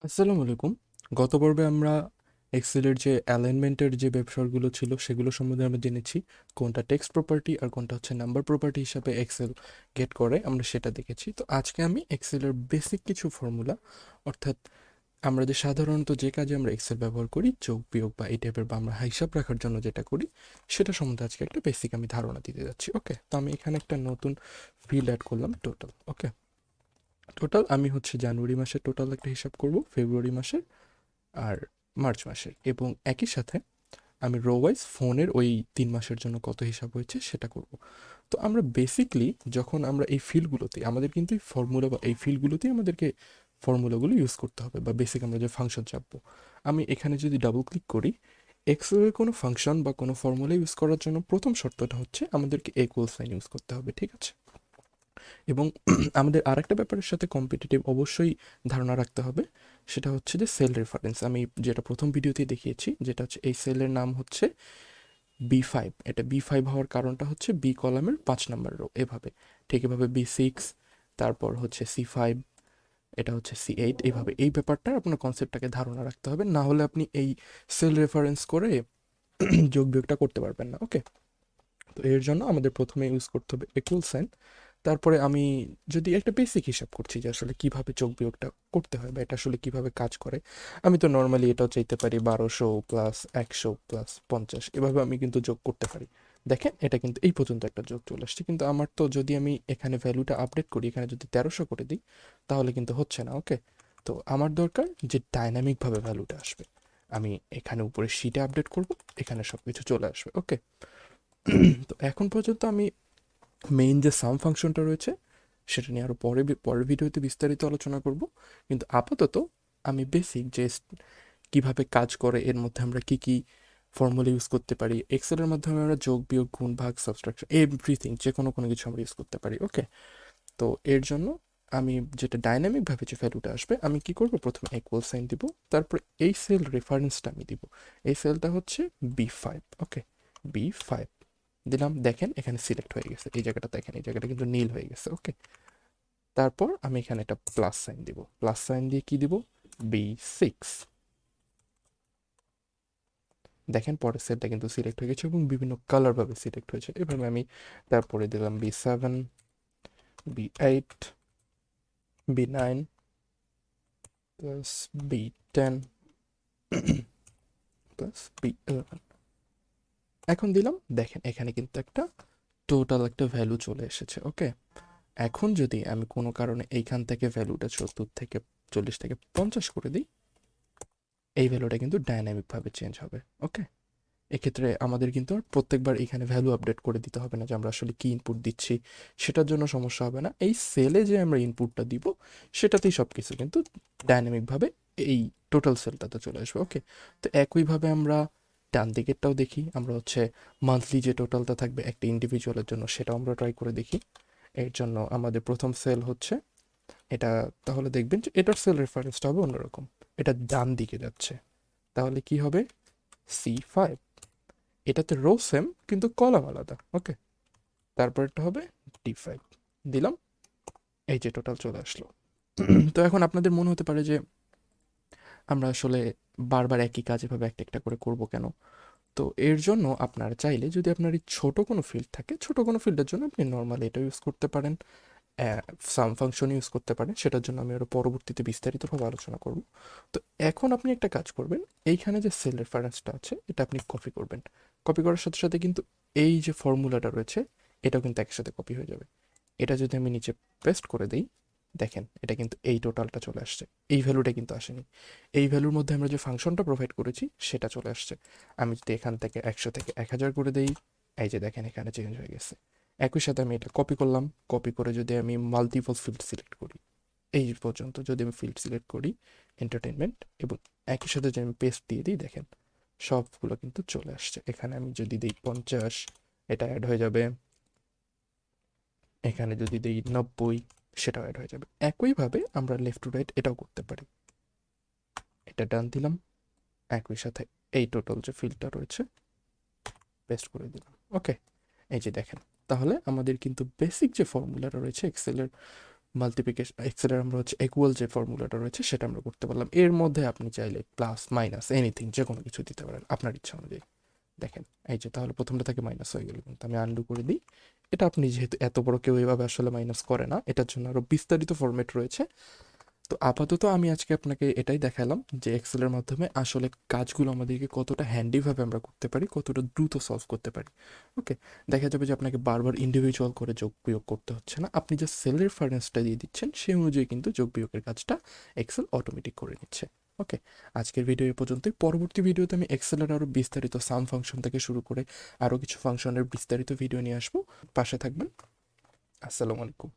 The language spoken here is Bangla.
আসসালামু আলাইকুম। গত পর্বে আমরা এক্সেলের যে অ্যালাইনমেন্টের যে ব্যবসায়গুলো ছিল সেগুলো সম্বন্ধে আমরা জেনেছি। কোনটা টেক্সট প্রপার্টি আর কোনটা হচ্ছে নাম্বার প্রপার্টি হিসাবে এক্সেল গেট করে আমরা সেটা দেখেছি। তো আজকে আমি এক্সেলের বেসিক কিছু ফর্মুলা, অর্থাৎ আমরা যে সাধারণত যে কাজে আমরা এক্সেল ব্যবহার করি, যোগ বিয়োগ বা এই টাইপের বা আমরা হিসাব রাখার জন্য যেটা করি সেটা সম্বন্ধে আজকে একটা বেসিক আমি ধারণা দিতে যাচ্ছি। ওকে, তো আমি এখানে একটা নতুন ফিল্ড অ্যাড করলাম, টোটাল। ওকে, টোটাল আমি হচ্ছে জানুয়ারি মাসের টোটাল একটা হিসাব করব, ফেব্রুয়ারি মাসের আর মার্চ মাসের, এবং একই সাথে আমি রো ওয়াইজ ফোনের ওই 3 মাসের জন্য কত হিসাব হয়েছে সেটা করব। তো আমরা বেসিকলি যখন আমরা এই ফিল্ডগুলোতে আমাদের কিন্তু এই ফর্মুলা বা এই ফিল্ডগুলোতেই আমাদেরকে ফর্মুলাগুলো ইউজ করতে হবে, বা বেসিক আমরা যে ফাংশন চাপবো, আমি এখানে যদি ডাবল ক্লিক করি, এক্সেলের কোনো ফাংশন বা কোনো ফর্মুলা ইউজ করার জন্য প্রথম শর্তটা হচ্ছে আমাদেরকে ইকুয়াল সাইন ইউজ করতে হবে, ঠিক আছে? এবং আমাদের আরেকটা ব্যাপারের সাথে কম্পিটিটিভ অবশ্যই ধারণা রাখতে হবে, সেটা হচ্ছে যে সেল রেফারেন্স। আমি যেটা প্রথম ভিডিওতে দেখিয়েছি, যেটা হচ্ছে এই সেলের নাম হচ্ছে B5। এটা B5 হওয়ার কারণটা হচ্ছে বি কলামের 5 নম্বর রো, এভাবে। ঠিক এভাবে B6, তারপর হচ্ছে C5, এটা হচ্ছে C8, এইভাবে। এই ব্যাপারটা আপনার কনসেপ্টটাকে ধারণা রাখতে হবে, না হলে আপনি এই সেল রেফারেন্স করে যোগ বিয়োগটা করতে পারবেন না। ওকে, তো এর জন্য আমাদের প্রথমে ইউজ করতে হবে ইকুয়াল সাইন। তারপরে আমি যদি একটা বেসিক হিসাব করছি যে আসলে কিভাবে যোগ বিয়োগটা করতে হয় বা এটা আসলে কিভাবে কাজ করে, আমি তো নর্মালি এটাও চাইতে পারি 1200 + 100 + 50, এভাবে আমি কিন্তু যোগ করতে পারি। দেখেন, এটা কিন্তু এই পর্যন্ত একটা যোগ চলে আসছে, কিন্তু আমার তো যদি আমি এখানে ভ্যালুটা আপডেট করি, এখানে যদি 1300 করে দিই, তাহলে কিন্তু হচ্ছে না। ওকে, তো আমার দরকার যে ডাইনামিকভাবে ভ্যালুটা আসবে। আমি এখানে উপরে শিটে আপডেট করব, এখানে সব কিছু চলে আসবে। ওকে, তো এখন পর্যন্ত আমি মেইন যে সাম ফাংশনটা রয়েছে সেটা নিয়ে আরও পরের ভিডিওতে বিস্তারিত আলোচনা করব, কিন্তু আপাতত আমি বেসিক যে কিভাবে কাজ করে, এর মধ্যে আমরা কি কি ফর্মুলা ইউজ করতে পারি, এক্সেলের মাধ্যমে আমরা যোগ বিয়োগ গুণ ভাগ সাবট্রাকশন এভরিথিং, যে কোনো কোনো কিছু আমরা ইউজ করতে পারি। ওকে, তো এর জন্য আমি যেটা ডাইনামিকভাবে যে ভ্যালুটা আসবে, আমি কি করব, প্রথমে ইকুয়াল সাইন দিব, তারপরে এই সেল রেফারেন্সটা আমি দিব। এই সেলটা হচ্ছে B5। ওকে, B5 দিলাম, দেখেন এখানে সিলেক্ট হয়ে গেছে, এই জায়গাটা দেখেন, এই জায়গাটা কিন্তু নীল হয়ে গেছে। ওকে, তারপর আমি এখানে একটা প্লাস সাইন দিব, প্লাস সাইন দিয়ে কি দিব, B6। দেখেন পরের সেলটা কিন্তু সিলেক্ট হয়ে গেছে এবং বিভিন্ন কালারভাবে সিলেক্ট হয়েছে, এভাবে আমি তারপরে দিলাম B7, B8, B9 plus B10 plus B11। এখন দিলাম, দেখেন এখানে কিন্তু একটা টোটাল একটা ভ্যালু চলে এসেছে। ওকে, এখন যদি আমি কোনো কারণে এইখান থেকে ভ্যালুটা 70 থেকে 40 থেকে 50 করে দিই, এই ভ্যালুটা কিন্তু ডাইনামিকভাবে চেঞ্জ হবে। ওকে, এক্ষেত্রে আমাদের কিন্তু আর প্রত্যেকবার এখানে ভ্যালু আপডেট করে দিতে হবে না যে আমরা আসলে কি ইনপুট দিচ্ছি, সেটার জন্য সমস্যা হবে না। এই সেলে যে আমরা ইনপুটটা দিব সেটাতেই সব কিছু কিন্তু ডাইনামিকভাবে এই টোটাল সেলটাতে চলে আসবে। ওকে, তো একইভাবে আমরা ডান দিকেরটাও দেখি, আমরা হচ্ছে মান্থলি যে টোটালটা থাকবে একটা ইন্ডিভিজুয়ালের জন্য সেটাও আমরা ট্রাই করে দেখি। এর জন্য আমাদের প্রথম সেল হচ্ছে এটা, তাহলে দেখবেন যে এটার সেল রেফারেন্সটা হবে অন্যরকম, এটা ডান দিকে যাচ্ছে, তাহলে কি হবে, C5। এটাতে রো সেম কিন্তু কলাম আলাদা। ওকে, তারপরটা হবে D5, দিলাম, এই যে টোটাল চলে আসলো। তো এখন আপনাদের মনে হতে পারে যে আমরা আসলে বারবার একই কাজ এভাবে একটা একটা করে করব কেন? তো এর জন্য আপনারা চাইলে, যদি আপনার এই ছোট কোনো ফিল্ড থাকে, ছোট কোনো ফিল্ডের জন্য আপনি নর্মালি এটা ইউজ করতে পারেন, সাম ফাংশন ইউজ করতে পারেন, সেটার জন্য আমি আরও পরবর্তীতে বিস্তারিতভাবে আলোচনা করব। তো এখন আপনি একটা কাজ করবেন, এইখানে যে সেল রেফারেন্সটা আছে এটা আপনি কপি করবেন। কপি করার সাথে সাথে কিন্তু এই যে ফর্মুলাটা রয়েছে এটাও কিন্তু একসাথে কপি হয়ে যাবে। এটা যদি আমি নিচে পেস্ট করে দিই, দেখেন এটা কিন্তু এই টোটালটা চলে আসছে, এই ভ্যালুটা কিন্তু আসেনি। এই ভ্যালুর মধ্যে আমরা যে ফাংশনটা প্রোভাইড করেছি সেটা চলে আসছে। আমি যদি এখান থেকে 100 থেকে 1000 করে দিই, এই যে দেখেন এখানে চেঞ্জ হয়ে গেছে। একই সাথে আমি এটা কপি করলাম, কপি করে যদি আমি মাল্টিপল ফিল্ড সিলেক্ট করি, এই পর্যন্ত যদি আমি ফিল্ড সিলেক্ট করি এন্টারটেনমেন্ট, এবং একই সাথে যদি আমি পেস্ট দিয়ে দিই, দেখেন সবগুলো কিন্তু চলে আসছে। এখানে আমি যদি দিই 50, এটা অ্যাড হয়ে যাবে। এখানে যদি দিই 90, সেটাও অ্যাড হয়ে যাবে। একইভাবে আমরা লেফট টু রাইট এটাও করতে পারি, এটা ডান দিলাম, একই সাথে এই টোটাল যে ফিল্ডটা রয়েছে পেস্ট করে দিলাম। ওকে, এই যে দেখেন, তাহলে আমাদের কিন্তু বেসিক যে ফর্মুলাটা রয়েছে এক্সেলের মাল্টিপ্লিকেশন, এক্সেলের আমরা হচ্ছে ইকুয়াল যে ফর্মুলাটা রয়েছে সেটা আমরা করতে পারলাম। এর মধ্যে আপনি চাইলে প্লাস মাইনাস এনিথিং যে কোনো কিছু দিতে পারেন আপনার ইচ্ছা অনুযায়ী। দেখেন এই যে তাহলে প্রথমটা থেকে মাইনাস হয়ে গেল, কিন্তু আমি আন্ডু করে দিই। এটা আপনি যেহেতু এত বড় কেউ এভাবে আসলে মাইনাস করে না, এটার জন্য আরও বিস্তারিত ফরম্যাট রয়েছে। তো আপাতত আমি আজকে আপনাকে এটাই দেখালাম যে এক্সেলের মাধ্যমে আসলে কাজগুলো আমাদেরকে কতটা হ্যান্ডিভাবে আমরা করতে পারি, কতটা দ্রুত সলভ করতে পারি। ওকে, দেখা যাবে যে আপনাকে বারবার ইন্ডিভিজুয়াল করে যোগ বিয়োগ করতে হচ্ছে না, আপনি যে সেল রেফারেন্সটা দিয়ে দিচ্ছেন সেই অনুযায়ী কিন্তু যোগ বিয়োগের কাজটা এক্সেল অটোমেটিক করে নিচ্ছে। ওকে, আজকের ভিডিও এ পর্যন্তই। পরবর্তী ভিডিওতে আমি এক্সেলের আরও বিস্তারিত সাম ফাংশন থেকে শুরু করে আরও কিছু ফাংশনের বিস্তারিত ভিডিও নিয়ে আসবো। পাশে থাকবেন। আসসালামু আলাইকুম।